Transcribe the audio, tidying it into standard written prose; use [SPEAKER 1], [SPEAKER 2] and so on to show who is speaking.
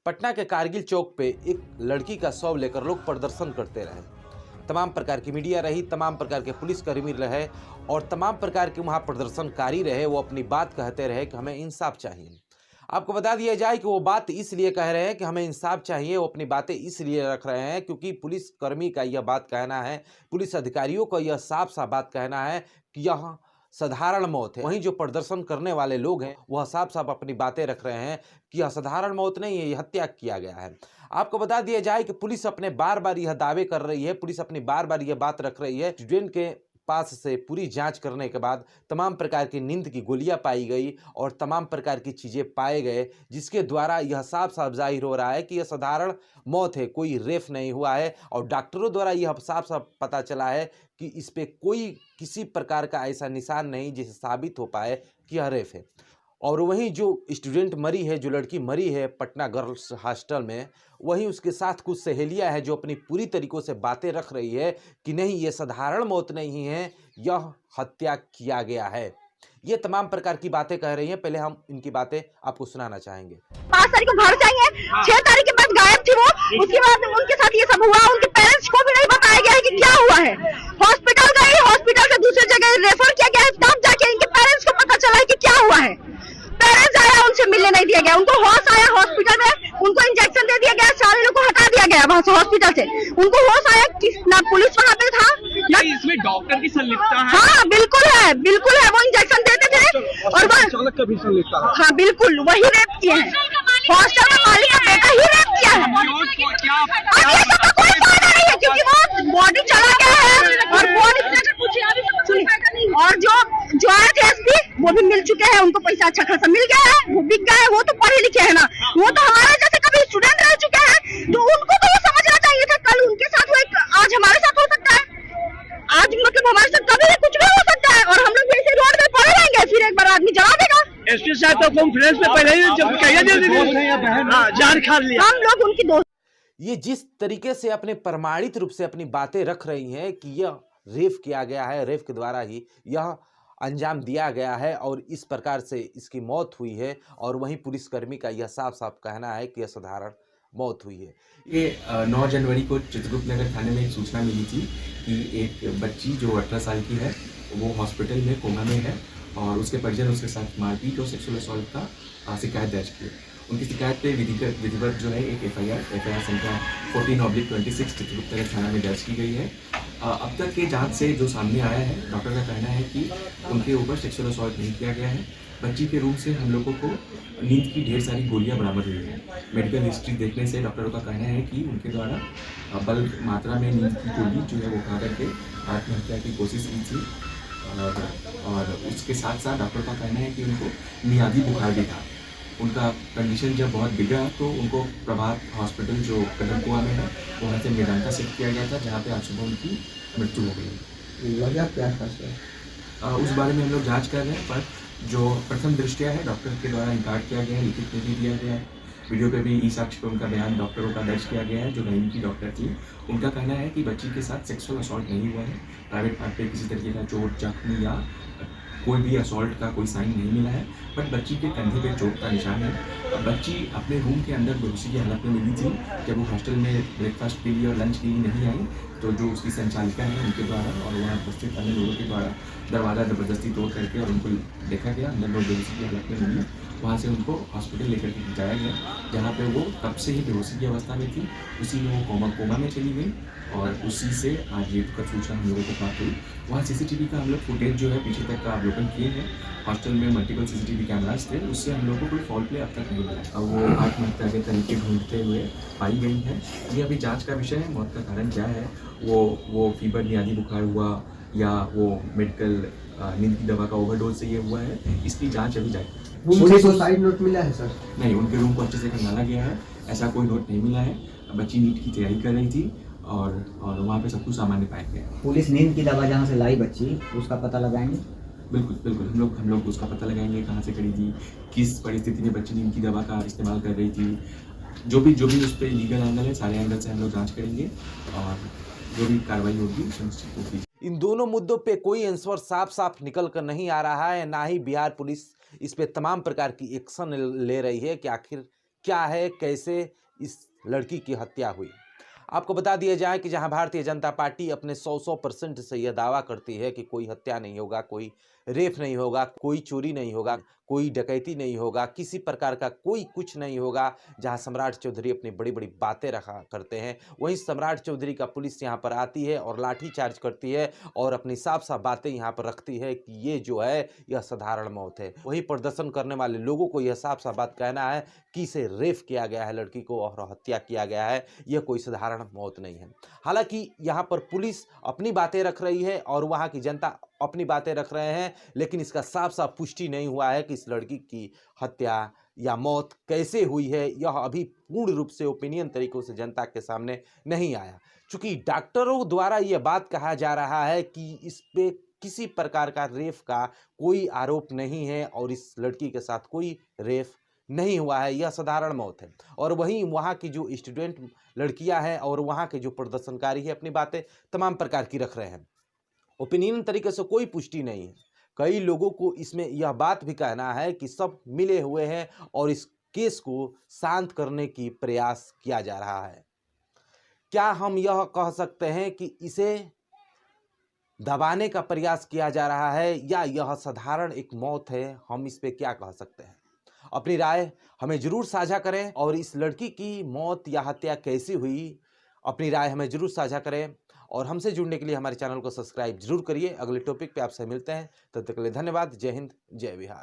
[SPEAKER 1] पटना के कारगिल चौक पे एक लड़की का शव लेकर लोग प्रदर्शन करते रहे। तमाम प्रकार की मीडिया रही, तमाम प्रकार के पुलिसकर्मी रहे और तमाम प्रकार के वहाँ प्रदर्शनकारी रहे। वो अपनी बात कहते रहे कि हमें इंसाफ चाहिए। आपको बता दिया जाए कि वो बात इसलिए कह रहे हैं कि हमें इंसाफ चाहिए। वो अपनी बातें इसलिए रख रहे हैं क्योंकि पुलिसकर्मी का यह बात कहना है, पुलिस अधिकारियों का यह साफ साफ बात कहना है कि यह साधारण मौत है। वहीं जो प्रदर्शन करने वाले लोग हैं वह साफ साफ अपनी बातें रख रहे हैं कि यह साधारण मौत नहीं है, यह हत्या किया गया है। आपको बता दिया जाए कि पुलिस अपने बार बार यह दावे कर रही है, पुलिस अपनी बार बार यह बात रख रही है। स्टूडेंट के पास से पूरी जांच करने के बाद तमाम प्रकार की नींद की गोलियां पाई गई और तमाम प्रकार की चीजें पाए गए, जिसके द्वारा यह साफ साफ जाहिर हो रहा है कि यह साधारण मौत है, कोई रेप नहीं हुआ है। और डॉक्टरों द्वारा यह साफ साफ पता चला है कि इस पे कोई किसी प्रकार का ऐसा निशान नहीं जिससे साबित हो पाए कि यह रेप है। और वहीं जो स्टूडेंट मरी है, जो लड़की मरी है पटना गर्ल्स हॉस्टल में, वहीं उसके साथ कुछ सहेलियां हैं जो अपनी पूरी तरीकों से बातें रख रही है कि नहीं, ये साधारण मौत नहीं है, यह हत्या किया गया है। ये तमाम प्रकार की बातें कह रही हैं। पहले हम इनकी बातें आपको सुनाना चाहेंगे।
[SPEAKER 2] 5 तारीख को घर जाएंगे, 6 तारीख के बाद गायब थी वो। उसके बाद उनके साथ ये सब हुआ। उनके पेरेंट्स को भी नहीं बताया गया है कि क्या हुआ है। हॉस्पिटल गए, हॉस्पिटल से दूसरी जगह रेफर किया गया है, तब जाके इनके पेरेंट्स को पता चला है कि क्या हुआ है। पेरेंट्स आया, उनसे मिलने नहीं दिया गया। उनको होश आया हॉस्पिटल में, उनको इंजेक्शन दे दिया गया, सारे लोग को हटा दिया गया वहाँ से हॉस्पिटल से। उनको होश आया कि ना पुलिस वहाँ पे था ना।
[SPEAKER 3] इसमें डॉक्टर की संलिप्तता है?
[SPEAKER 2] हाँ बिल्कुल है, बिल्कुल है। वो इंजेक्शन देते थे और
[SPEAKER 3] चालक का भी संलिप्तता है?
[SPEAKER 2] हाँ बिल्कुल, वही रेप किए हैं। हॉस्टल में मालिक का बेटा ही रेप किया है। अब ये सब का कोई फायदा नहीं है क्योंकि वो बॉडी चला गया है और बॉडी और जो आए थे एसपी वो भी मिल चुके हैं। उनको पैसा अच्छा खासा मिल गया है, वो बिक गए। वो तो पढ़े लिखे है ना, वो तो हमारे जैसे कभी स्टूडेंट रह चुके हैं, तो उनको तो वो समझना चाहिए था। कल उनके साथ हुआ, आज हमारे साथ हो सकता है। आज मतलब हमारे साथ कभी भी कुछ भी हो सकता है और हम लोग ऐसे रोड में पड़े रहेंगे, फिर एक बार आदमी जला देगा।
[SPEAKER 3] एसपी साहब तो कॉन्फ्रेंस में पहले ही जब कहिए जान खा लिया।
[SPEAKER 2] हम लोग उनकी दोस्त।
[SPEAKER 1] ये जिस तरीके से अपने प्रमाणित रूप से अपनी बातें रख रही हैं कि यह रेप किया गया है, रेप के द्वारा ही यह अंजाम दिया गया है और इस प्रकार से इसकी मौत हुई है। और वहीं पुलिसकर्मी का यह साफ साफ कहना है कि यह साधारण मौत हुई है।
[SPEAKER 4] ये 9 जनवरी को चित्रगुप्त नगर थाने में एक सूचना मिली थी कि एक बच्ची जो 18 साल की है वो हॉस्पिटल में कोमा में है और उसके परिजन उसके साथ मारपीट और सेक्सुअल असॉल्ट का शिकायत दर्ज की। उनकी शिकायत पे विधिवत जो है एक एफआईआर संख्या 14/26 चित्रगुप्त नगर थाना में दर्ज की गई है। अब तक के जांच से जो सामने आया है, डॉक्टर का कहना है कि उनके ऊपर सेक्सुअल असॉल्ट नहीं किया गया है। बच्ची के रूम से हम लोगों को नींद की ढेर सारी गोलियां बरामद हुई हैं। मेडिकल हिस्ट्री देखने से डॉक्टरों का कहना है कि उनके द्वारा बल्क मात्रा में नींद की गोली जो है वो खा करके आत्महत्या की कोशिश की थी। और उसके साथ साथ डॉक्टर का कहना है कि उनको मियादी बुखार भी था। उनका कंडीशन जब बहुत बिगड़ा तो उनको प्रभात हॉस्पिटल जो कदमकुआ में है वहाँ से मेदांता शिफ्ट किया गया था, जहाँ पे आज सुबह उनकी मृत्यु हो गई।
[SPEAKER 5] वजह क्या था सर?
[SPEAKER 4] उस बारे में हम लोग जांच कर रहे हैं, पर जो प्रथम दृष्टया है डॉक्टर के द्वारा इनकार किया गया है, लिखित में भी दिया गया है। वीडियो पे भी ई साक्ष्य पे उनका बयान डॉक्टरों का दर्ज किया गया है। जो नईम की डॉक्टर थी उनका कहना है कि बच्ची के साथ सेक्सुअल असॉल्ट नहीं हुआ है। प्राइवेट पार्ट पे किसी तरीके का चोट, जख्म या कोई भी असॉल्ट का कोई साइन नहीं मिला है, बट बच्ची के कंधे पे चोट का निशान है। बच्ची अपने रूम के अंदर बेहोशी की हालत में मिली थी जब वो हॉस्टल में ब्रेकफास्ट के लिए और लंच के लिए नहीं आई, तो जो उसकी संचालिका है उनके द्वारा और वहाँ उपस्थित अन्य लोगों के द्वारा दरवाज़ा ज़बरदस्ती तोड़ करके और उनको देखा गया, अंदर लोग बेहोशी की हालत में मिली। वहाँ से उनको हॉस्पिटल लेकर के जाया गया, जहाँ पे वो तब से ही बेहोशी की अवस्था में थी। उसी में वो कोमा में चली गई और उसी से आज ये दुखद सूचना हम लोगों को प्राप्त हुई। वहाँ सीसीटीवी का हम लोग फुटेज जो है पीछे तक का अवलोकन किए हैं। हॉस्टल में मल्टीपल सीसीटीवी कैमराज थे, उससे हम लोगों को कोई फॉल प्ले अब तक नहीं मिला। अब वो आत्महत्या के तरीके ढूंढते हुए पाई गई है। ये अभी जाँच का विषय है। मौत का कारण क्या है, वो फीवर, मियादी बुखार हुआ या वो मेडिकल नींद की दवा का ओवरडोज से ये हुआ है, इसकी जाँच अभी जाएगी।
[SPEAKER 5] पुलिस को साइड नोट मिला है सर?
[SPEAKER 4] नहीं, उनके रूम को अच्छे से खंगाला गया है, ऐसा कोई नोट नहीं मिला है। बच्ची नीट की तैयारी कर रही थी और वहाँ पे सब कुछ सामान्य पाया गया।
[SPEAKER 6] पुलिस नींद की दवा जहाँ से लाई बच्ची उसका पता लगाएंगे?
[SPEAKER 4] बिल्कुल बिल्कुल, हम लोग उसका पता लगाएंगे, कहाँ से खरीदी, किस परिस्थिति में बच्ची नींद की दवा का इस्तेमाल कर रही थी। जो भी उस पर लीगल एंगल है, सारे एंगल से हम लोग जाँच करेंगे और जो भी कार्रवाई होगी सुनिश्चित होगी।
[SPEAKER 1] इन दोनों मुद्दों पे कोई आंसर साफ साफ निकल कर नहीं आ रहा है, ना ही बिहार पुलिस इस पे तमाम प्रकार की एक्शन ले रही है कि आखिर क्या है, कैसे इस लड़की की हत्या हुई। आपको बता दिया जाए कि जहां भारतीय जनता पार्टी अपने 100% से यह दावा करती है कि कोई हत्या नहीं होगा, कोई रेप नहीं होगा, कोई चोरी नहीं होगा, कोई डकैती नहीं होगा, किसी प्रकार का कोई कुछ नहीं होगा, जहां सम्राट चौधरी अपनी बड़ी बड़ी बातें रखा करते हैं, वहीं सम्राट चौधरी का पुलिस यहां पर आती है और लाठीचार्ज करती है और अपनी साफ साफ बातें यहां पर रखती है कि ये जो है यह साधारण मौत है। वहीं प्रदर्शन करने वाले लोगों को यह साफ साफ बात कहना है कि इसे रेप किया गया है लड़की को और हत्या किया गया है, यह कोई साधारण मौत नहीं है। हालांकि यहाँ पर पुलिस अपनी बातें रख रही है और वहाँ की जनता अपनी बातें रख रहे हैं, लेकिन इसका साफ साफ पुष्टि नहीं हुआ है कि इस लड़की की हत्या या मौत कैसे हुई है। यह अभी पूर्ण रूप से ओपिनियन तरीकों से जनता के सामने नहीं आया, चूंकि डॉक्टरों द्वारा यह बात कहा जा रहा है कि इस पे किसी प्रकार का रेप का कोई आरोप नहीं है और इस लड़की के साथ कोई रेप नहीं हुआ है, यह साधारण मौत है। और वहीं वहाँ की जो स्टूडेंट लड़कियां हैं और वहाँ के जो प्रदर्शनकारी है अपनी बातें तमाम प्रकार की रख रहे हैं। ओपिनियन तरीके से कोई पुष्टि नहीं है। कई लोगों को इसमें यह बात भी कहना है कि सब मिले हुए हैं और इस केस को शांत करने की प्रयास किया जा रहा है। क्या हम यह कह सकते हैं कि इसे दबाने का प्रयास किया जा रहा है या यह साधारण एक मौत है? हम इस पे क्या कह सकते हैं? अपनी राय हमें जरूर साझा करें और इस लड़की की मौत या हत्या कैसी हुई, अपनी राय हमें जरूर साझा करें और हमसे जुड़ने के लिए हमारे चैनल को सब्सक्राइब जरूर करिए। अगले टॉपिक पे आपसे मिलते हैं, तब तक के लिए धन्यवाद। जय हिंद, जय बिहार।